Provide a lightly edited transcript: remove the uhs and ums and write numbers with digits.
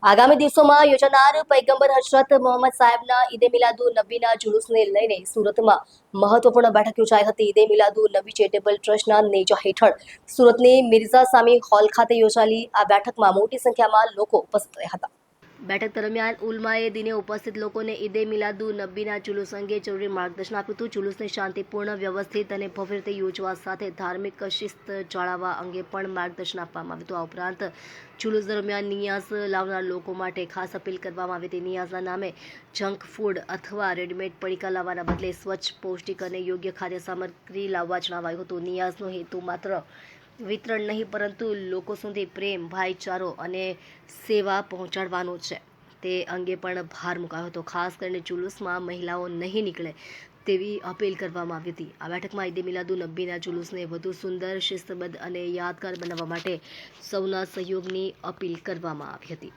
આગામી દિવસોમાં યોજાનાર પૈગંબર હજરત મોહમ્મદ સાહેબના ઈદે મિલાદુન નબીના જુલુસને લઈને સુરતમાં મહત્વપૂર્ણ બેઠક યોજાઈ હતી। ઈદે મિલાદુન નબી ચેરિટેબલ ટ્રસ્ટના નેજા હેઠળ સુરતની મિર્ઝા સામી હોલ ખાતે યોજાયેલી આ બેઠકમાં મોટી સંખ્યામાં લોકો ઉપસ્થિત રહ્યા હતા। બેઠક દરમિયાન ઉલમાએ દિને ઉપસ્થિત લોકોને ઈદે મિલાદુન નબીના જુલુસ અંગે જરૂરી માર્ગદર્શન આપ્યું હતું। જુલુસને શાંતિપૂર્ણ, વ્યવસ્થિત અને ભવ્ય રીતે યોજવા સાથે ધાર્મિક શિસ્ત જાળવવા અંગે પણ માર્ગદર્શન આપવામાં આવ્યું હતું। આ ઉપરાંત જુલુસ દરમિયાન નિયાઝ લાવનાર લોકો માટે ખાસ અપીલ કરવામાં આવી હતી। નિયાઝના નામે જંક ફૂડ અથવા રેડીમેડ પડીકા લાવવાના બદલે સ્વચ્છ, પૌષ્ટિક અને યોગ્ય ખાદ્ય સામગ્રી લાવવા જણાવાયું હતું। નિયાઝનો હેતુ માત્ર વિતરણ નહીં પરંતુ લોકો સુધી પ્રેમ, ભાઈચારો અને સેવા પહોંચાડવાનો છે તે અંગે પણ ભાર મુકાયો હતો। ખાસ કરીને જુલુસમાં મહિલાઓ નહીં નીકળે તેવી અપીલ કરવામાં આવી હતી। આ બેઠકમાં ઈદે મિલાદુન નબીના જુલુસને વધુ સુંદર, શિસ્તબદ્ધ અને યાદગાર બનાવવા માટે સૌના સહયોગની અપીલ કરવામાં આવી હતી।